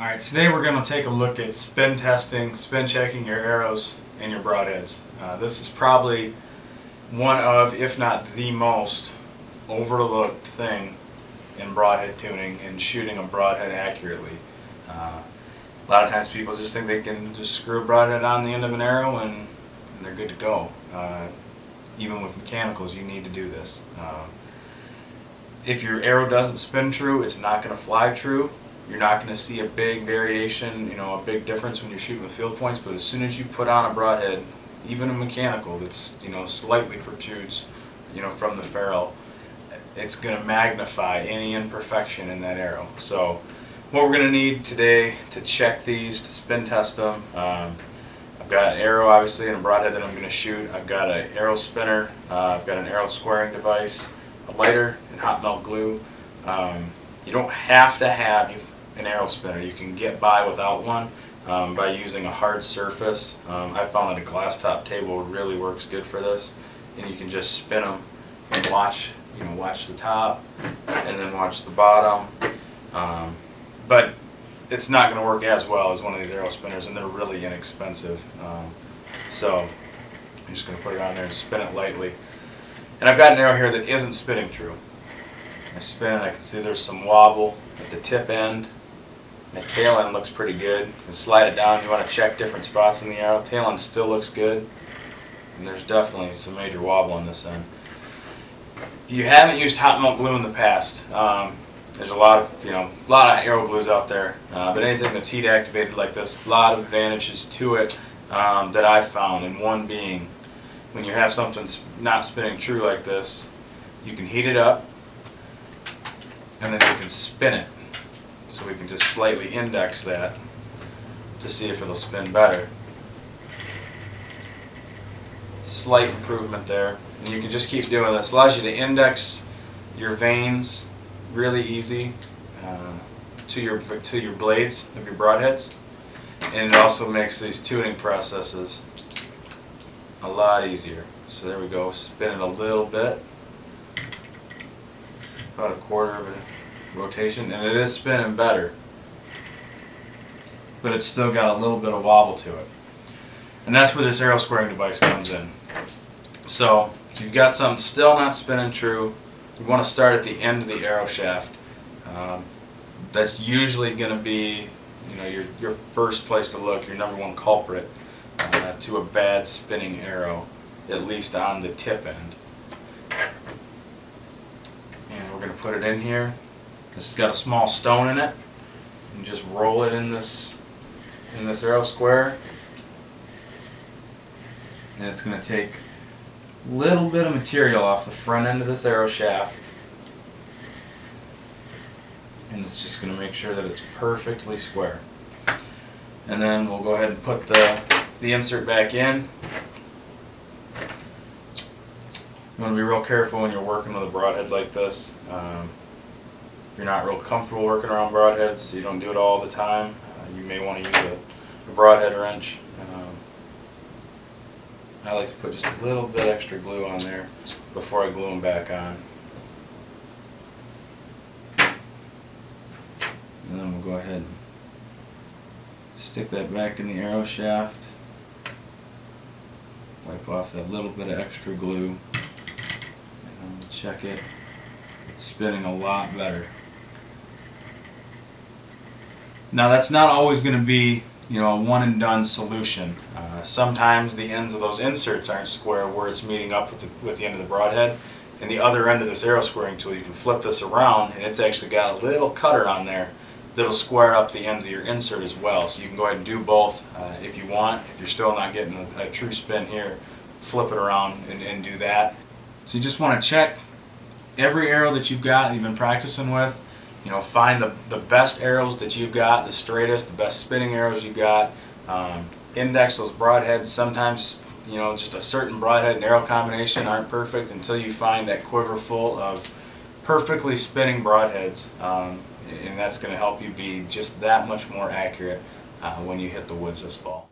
Alright, today we're going to take a look at spin testing, spin checking your arrows and your broadheads. This is probably one of, if not the most, overlooked thing in broadhead tuning and shooting a broadhead accurately. A lot of times people just think they can just screw a broadhead on the end of an arrow and they're good to go. Even with mechanicals, you need to do this. If your arrow doesn't spin true, it's not going to fly true. You're not going to see a big variation, a big difference when you're shooting with field points, but as soon as you put on a broadhead, even a mechanical that's, slightly protrudes, from the ferrule, it's going to magnify any imperfection in that arrow. So what we're going to need today to check these, to spin test them, I've got an arrow obviously and a broadhead that I'm going to shoot. I've got an arrow spinner, I've got an arrow squaring device, a lighter, and hot melt glue. You don't have to have an arrow spinner. You can get by without one by using a hard surface. I found that a glass top table really works good for this, and you can just spin them and watch the top and then watch the bottom. But it's not going to work as well as one of these arrow spinners, and they're really inexpensive. So I'm just going to put it on there and spin it lightly. And I've got an arrow here that isn't spinning true. I spin it, I can see there's some wobble at the tip end. My tail end looks pretty good. And slide it down, you want to check different spots in the arrow. Tail end still looks good. And there's definitely some major wobble on this end. If you haven't used hot melt glue in the past, there's a lot of arrow glues out there. But anything that's heat activated like this, a lot of advantages to it that I've found. And one being, when you have something not spinning true like this, you can heat it up and then you can spin it. So we can just slightly index that to see if it'll spin better. Slight improvement there. And you can just keep doing this. Allows you to index your vanes really easy to your blades of your broadheads. And it also makes these tuning processes a lot easier. So there we go, spin it a little bit, about a quarter of a rotation, and it is spinning better, but it's still got a little bit of wobble to it. And that's where this arrow squaring device comes in. So if you've got something still not spinning true, you want to start at the end of the arrow shaft. That's usually going to be your first place to look, your number one culprit to a bad spinning arrow, at least on the tip end. And we're going to put it in here. This has got a small stone in it. And just roll it in this arrow square. And it's going to take a little bit of material off the front end of this arrow shaft. And it's just going to make sure that it's perfectly square. And then we'll go ahead and put the insert back in. You want to be real careful when you're working with a broadhead like this. If you're not real comfortable working around broadheads, you don't do it all the time, you may want to use a broadhead wrench. I like to put just a little bit extra glue on there before I glue them back on. And then we'll go ahead and stick that back in the arrow shaft. Wipe off that little bit of extra glue. And then we'll check it. It's spinning a lot better. Now that's not always going to be a one and done solution. Sometimes the ends of those inserts aren't square where it's meeting up with the end of the broadhead. And the other end of this arrow squaring tool, you can flip this around and it's actually got a little cutter on there that'll square up the ends of your insert as well. So you can go ahead and do both if you want. If you're still not getting a true spin here, flip it around and do that. So you just want to check every arrow that you've got, you've been practicing with. Find the best arrows that you've got, the straightest, the best spinning arrows you've got. Index those broadheads. Sometimes, just a certain broadhead and arrow combination aren't perfect until you find that quiver full of perfectly spinning broadheads. And that's going to help you be just that much more accurate when you hit the woods this fall.